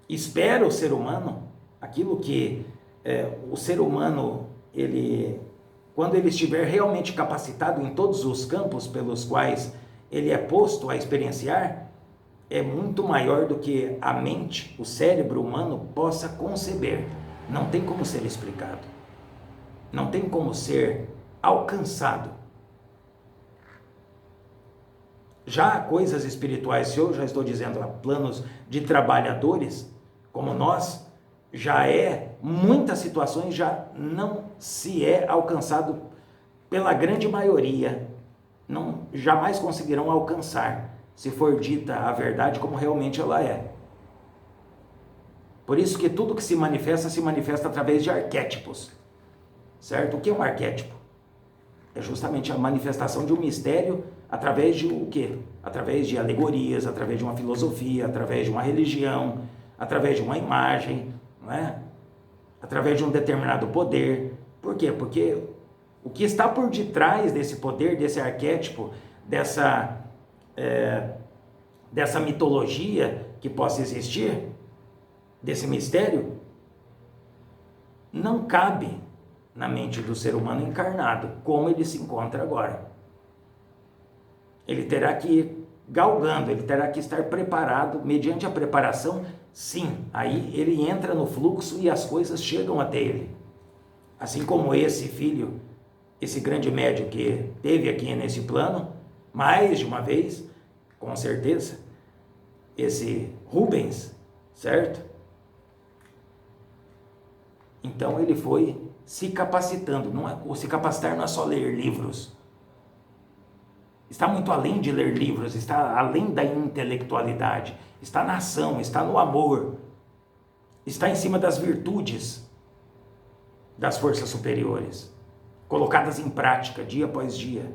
espera o ser humano, aquilo que o ser humano, quando ele estiver realmente capacitado em todos os campos pelos quais ele é posto a experienciar, é muito maior do que a mente, o cérebro humano possa conceber. Não tem como ser explicado. Não tem como ser alcançado. Já coisas espirituais, se eu já estou dizendo a planos de trabalhadores, como nós, muitas situações já não se é alcançado pela grande maioria, jamais conseguirão alcançar, se for dita a verdade como realmente ela é. Por isso que tudo que se manifesta através de arquétipos, certo? O que é um arquétipo? É justamente a manifestação de um mistério através de o quê? Através de alegorias, através de uma filosofia, através de uma religião, através de uma imagem, não é? Através de um determinado poder. Por quê? Porque o que está por detrás desse poder, desse arquétipo, dessa mitologia que possa existir, desse mistério, não cabe na mente do ser humano encarnado, como ele se encontra agora. Ele terá que ir galgando, ele terá que estar preparado, mediante a preparação, sim, aí ele entra no fluxo e as coisas chegam até ele. Assim como esse filho, esse grande médium que teve aqui nesse plano, mais de uma vez, com certeza, esse Rubens, certo? Então ele foi se capacitando. Se capacitar não é só ler livros. Está muito além de ler livros, está além da intelectualidade, está na ação, está no amor, está em cima das virtudes das forças superiores, colocadas em prática dia após dia,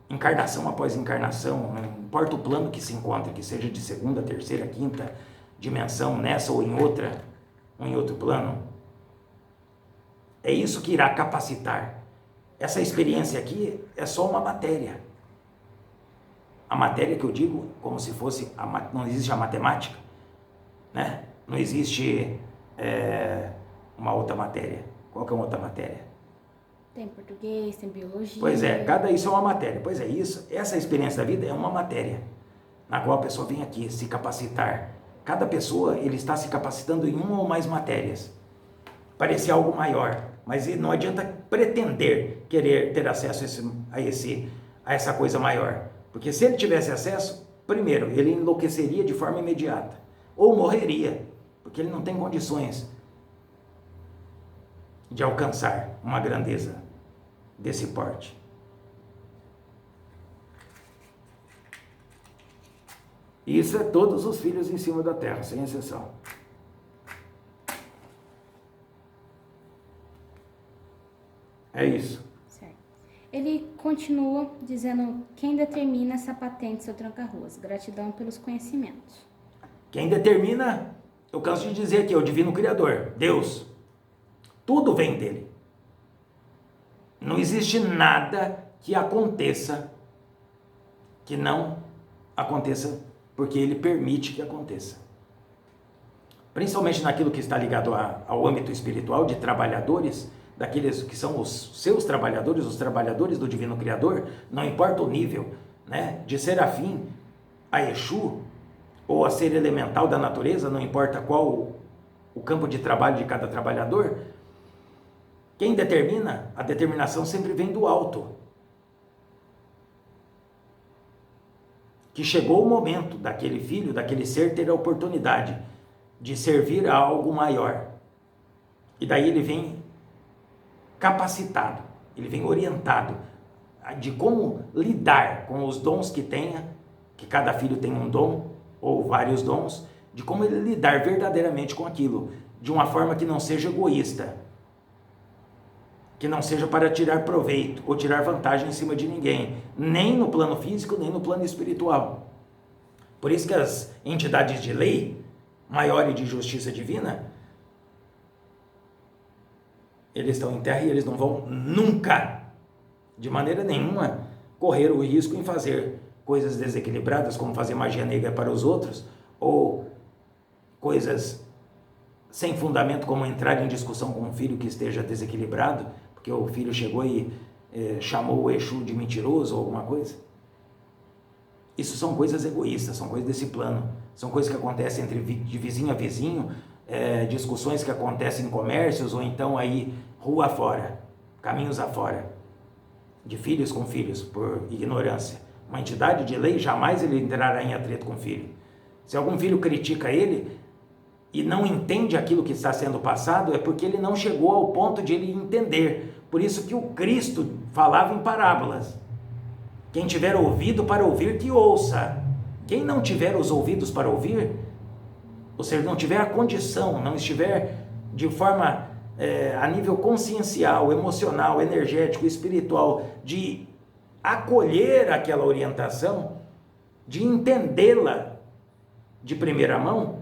encarnação após encarnação, não importa o plano que se encontre, que seja de segunda, terceira, quinta dimensão, nessa ou em outro plano. É isso que irá capacitar. Essa experiência aqui é só uma matéria. A matéria que eu digo como se fosse, não existe a matemática, né? Não existe uma outra matéria. Qual que é uma outra matéria? Tem português, tem biologia. Pois é, isso é uma matéria. Pois é, essa experiência da vida é uma matéria, na qual a pessoa vem aqui se capacitar. Cada pessoa, ele está se capacitando em uma ou mais matérias. Parecer algo maior, mas não adianta pretender querer ter acesso a essa coisa maior. Porque se ele tivesse acesso, primeiro, ele enlouqueceria de forma imediata, ou morreria, porque ele não tem condições de alcançar uma grandeza desse porte. Isso é todos os filhos em cima da terra, sem exceção. É isso. Certo. Ele continua dizendo: quem determina essa patente, seu tranca-ruas? Gratidão pelos conhecimentos. Quem determina, eu canso de dizer que é o Divino Criador, Deus. Tudo vem dele. Não existe nada que aconteça que não aconteça porque ele permite que aconteça. Principalmente naquilo que está ligado ao âmbito espiritual de trabalhadores, daqueles que são os seus trabalhadores, os trabalhadores do Divino Criador, não importa o nível, né, de ser afim a Exu ou a ser elemental da natureza, não importa qual o campo de trabalho de cada trabalhador, quem determina, a determinação sempre vem do alto. Que chegou o momento daquele filho, daquele ser ter a oportunidade de servir a algo maior. E daí ele vem capacitado, ele vem orientado de como lidar com os dons que tenha, que cada filho tem um dom ou vários dons, de como ele lidar verdadeiramente com aquilo, de uma forma que não seja egoísta, que não seja para tirar proveito ou tirar vantagem em cima de ninguém, nem no plano físico, nem no plano espiritual. Por isso que as entidades de lei, maior e de justiça divina, eles estão em terra e eles não vão nunca, de maneira nenhuma, correr o risco em fazer coisas desequilibradas, como fazer magia negra para os outros, ou coisas sem fundamento, como entrar em discussão com um filho que esteja desequilibrado, porque o filho chegou e chamou o Exu de mentiroso ou alguma coisa. Isso são coisas egoístas, são coisas desse plano, são coisas que acontecem de vizinho a vizinho, discussões que acontecem em comércios, ou então aí rua afora, caminhos afora, de filhos com filhos, por ignorância. Uma entidade de lei, jamais ele entrará em atrito com o filho. Se algum filho critica ele e não entende aquilo que está sendo passado, é porque ele não chegou ao ponto de ele entender. Por isso que o Cristo falava em parábolas. Quem tiver ouvido para ouvir, que ouça. Quem não tiver os ouvidos para ouvir, ou seja, não tiver a condição, não estiver de forma a nível consciencial, emocional, energético, espiritual, de acolher aquela orientação, de entendê-la de primeira mão,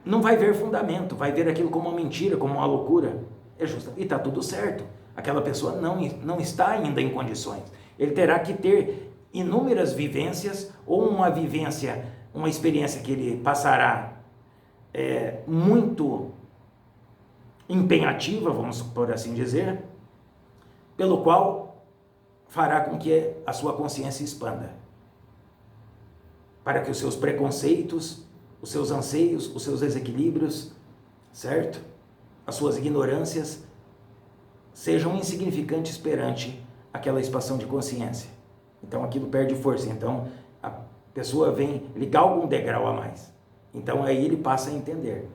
não vai ver fundamento, vai ver aquilo como uma mentira, como uma loucura. É justo, e está tudo certo. Aquela pessoa não está ainda em condições. Ele terá que ter inúmeras vivências, ou uma vivência, uma experiência que ele passará muito empenhativa, vamos por assim dizer, pelo qual fará com que a sua consciência expanda, para que os seus preconceitos, os seus anseios, os seus desequilíbrios, certo? As suas ignorâncias sejam insignificantes perante aquela expansão de consciência. Então aquilo perde força, então a pessoa ele galga um degrau a mais. Então aí ele passa a entender,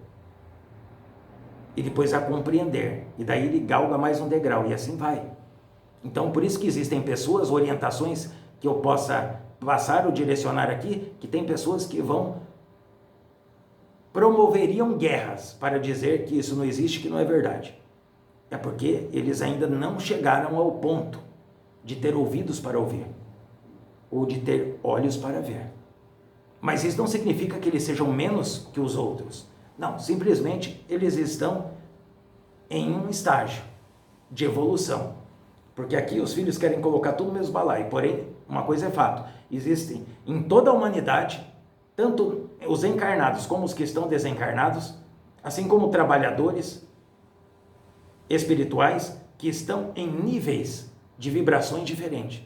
e depois a compreender, e daí ele galga mais um degrau, e assim vai. Então por isso que existem pessoas, orientações que eu possa passar ou direcionar aqui, que tem pessoas que promoveriam guerras para dizer que isso não existe, que não é verdade. É porque eles ainda não chegaram ao ponto de ter ouvidos para ouvir, ou de ter olhos para ver. Mas isso não significa que eles sejam menos que os outros. Não, simplesmente eles estão em um estágio de evolução. Porque aqui os filhos querem colocar tudo no mesmo balaio. Porém, uma coisa é fato: existem em toda a humanidade, tanto os encarnados como os que estão desencarnados, assim como trabalhadores espirituais que estão em níveis de vibrações diferentes.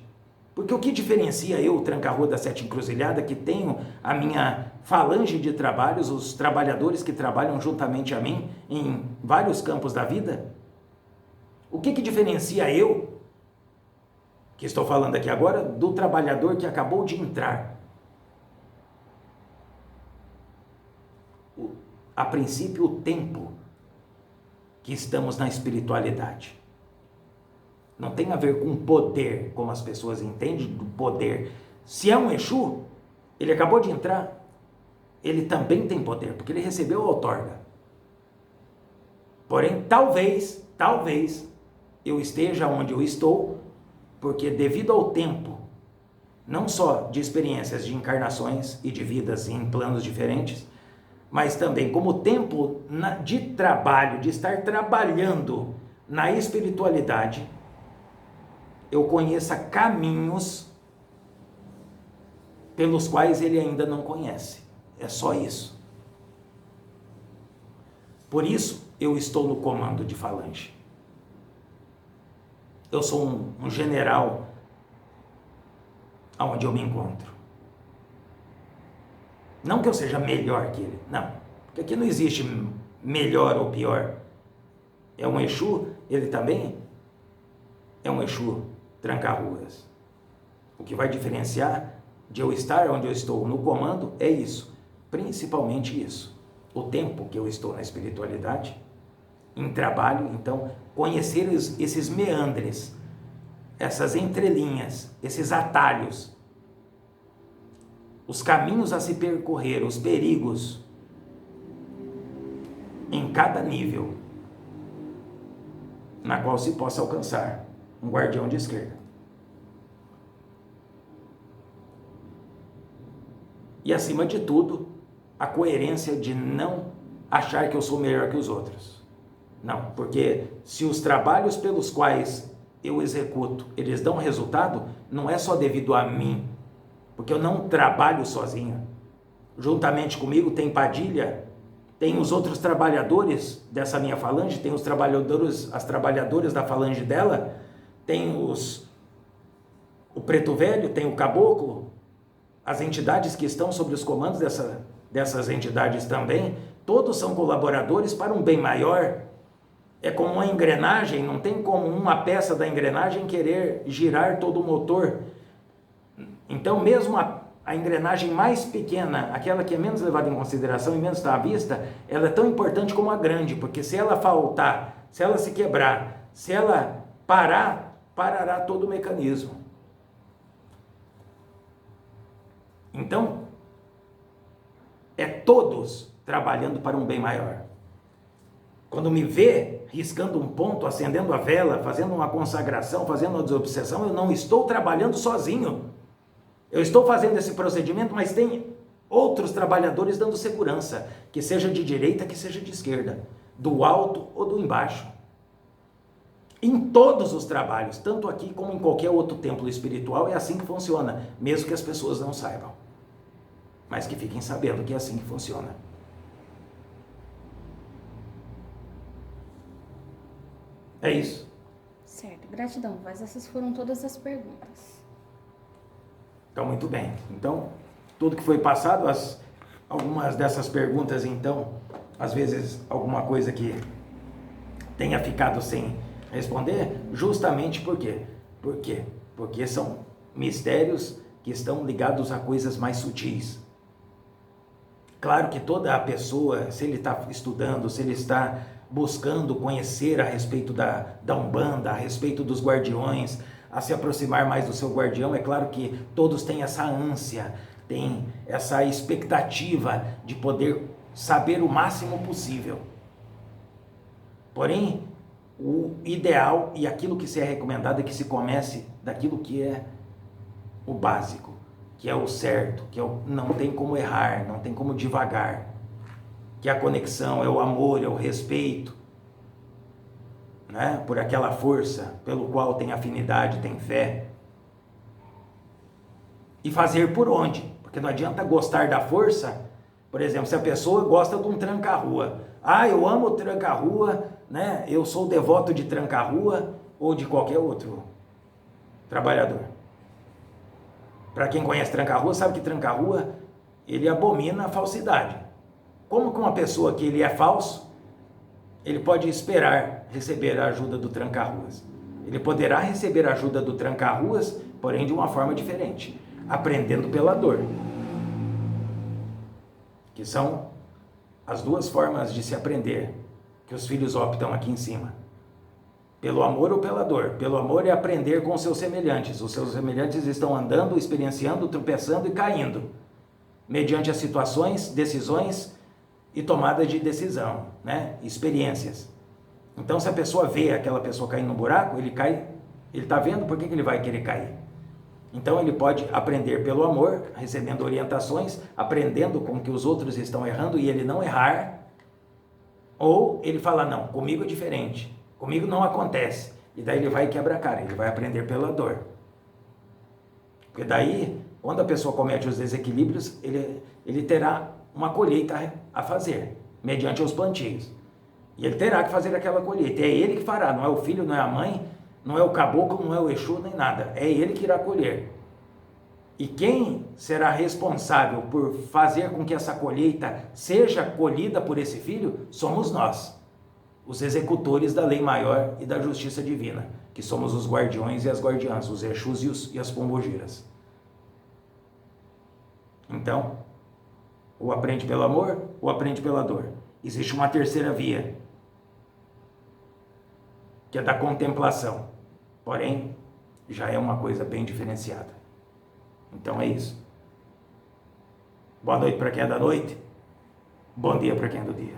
Porque o que diferencia eu, o Tranca-Rua da Sete Encruzilhada, que tenho a minha falange de trabalhos, os trabalhadores que trabalham juntamente a mim em vários campos da vida, o que diferencia eu, que estou falando aqui agora, do trabalhador que acabou de entrar? A princípio, o tempo que estamos na espiritualidade. Não tem a ver com poder, como as pessoas entendem do poder. Se é um Exu, ele acabou de entrar, ele também tem poder, porque ele recebeu a outorga. Porém, talvez, eu esteja onde eu estou, porque devido ao tempo, não só de experiências de encarnações e de vidas em planos diferentes, mas também como tempo de trabalho, de estar trabalhando na espiritualidade, eu conheça caminhos pelos quais ele ainda não conhece. É só isso. Por isso, eu estou no comando de falange. Eu sou um general aonde eu me encontro. Não que eu seja melhor que ele, não. Porque aqui não existe melhor ou pior. É um Exu, ele também é um Exu tranca-ruas. O que vai diferenciar de eu estar onde eu estou no comando é isso, principalmente isso. O tempo que eu estou na espiritualidade, em trabalho, então, conhecer esses meandres, essas entrelinhas, esses atalhos, os caminhos a se percorrer, os perigos, em cada nível. na qual se possa alcançar um guardião de esquerda. E acima de tudo, a coerência de não achar que eu sou melhor que os outros. Não, porque se os trabalhos pelos quais eu executo, eles dão resultado, não é só devido a mim, porque eu não trabalho sozinho. Juntamente comigo tem Padilha, tem os outros trabalhadores dessa minha falange, tem os trabalhadores, as trabalhadoras da falange dela, tem o Preto Velho, tem o Caboclo, as entidades que estão sob os comandos dessas entidades também, todos são colaboradores para um bem maior. É como uma engrenagem, não tem como uma peça da engrenagem querer girar todo o motor. Então, mesmo a engrenagem mais pequena, aquela que é menos levada em consideração e menos está à vista, ela é tão importante como a grande, porque se ela faltar, se ela se quebrar, se ela parar, parará todo o mecanismo. Então, é todos trabalhando para um bem maior. Quando me vê riscando um ponto, acendendo a vela, fazendo uma consagração, fazendo uma desobsessão, eu não estou trabalhando sozinho. Eu estou fazendo esse procedimento, mas tem outros trabalhadores dando segurança, que seja de direita, que seja de esquerda, do alto ou do embaixo. Em todos os trabalhos, tanto aqui como em qualquer outro templo espiritual, é assim que funciona, mesmo que as pessoas não saibam. Mas que fiquem sabendo que é assim que funciona. É isso. Certo, gratidão, mas essas foram todas as perguntas. Então, muito bem. Então, tudo que foi passado, algumas dessas perguntas, então, às vezes alguma coisa que tenha ficado sem responder, justamente por quê? Por quê? Porque são mistérios que estão ligados a coisas mais sutis. Claro que toda a pessoa, se ele está estudando, se ele está buscando conhecer a respeito da Umbanda, a respeito dos guardiões, a se aproximar mais do seu guardião, é claro que todos têm essa ânsia, têm essa expectativa de poder saber o máximo possível. Porém, o ideal e aquilo que se é recomendado é que se comece daquilo que é o básico, que é o certo, que não tem como errar, não tem como divagar, que a conexão é o amor, é o respeito, né? Por aquela força pelo qual tem afinidade, tem fé. E fazer por onde? Porque não adianta gostar da força, por exemplo, se a pessoa gosta de um tranca-rua. Ah, eu amo o tranca-rua, né? Eu sou devoto de tranca-rua ou de qualquer outro trabalhador. Para quem conhece tranca-rua, sabe que tranca-rua, ele abomina a falsidade. Como que uma pessoa que ele é falso, ele pode esperar receber a ajuda do tranca-ruas? Ele poderá receber a ajuda do tranca-ruas, porém de uma forma diferente, aprendendo pela dor. Que são as duas formas de se aprender, que os filhos optam aqui em cima. Pelo amor ou pela dor? Pelo amor é aprender com os seus semelhantes. Os seus semelhantes estão andando, experienciando, tropeçando e caindo, mediante as situações, decisões e tomada de decisão, né? Experiências. Então, se a pessoa vê aquela pessoa caindo no buraco, ele cai, ele está vendo, por que ele vai querer cair? Então, ele pode aprender pelo amor, recebendo orientações, aprendendo com que os outros estão errando e ele não errar, ou ele fala, não, comigo é diferente, comigo não acontece, e daí ele vai e quebra a cara, ele vai aprender pela dor. Porque daí, quando a pessoa comete os desequilíbrios, ele terá uma colheita a fazer, mediante os plantios. E ele terá que fazer aquela colheita. É ele que fará, não é o filho, não é a mãe, não é o caboclo, não é o Exu, nem nada. É ele que irá colher. E quem será responsável por fazer com que essa colheita seja colhida por esse filho? Somos nós, os executores da lei maior e da justiça divina, que somos os guardiões e as guardiãs, os Exus e as pombogiras. Então, ou aprende pelo amor, ou aprende pela dor. Existe uma terceira via, que é da contemplação. Porém, já é uma coisa bem diferenciada. Então é isso. Boa noite para quem é da noite. Bom dia para quem é do dia.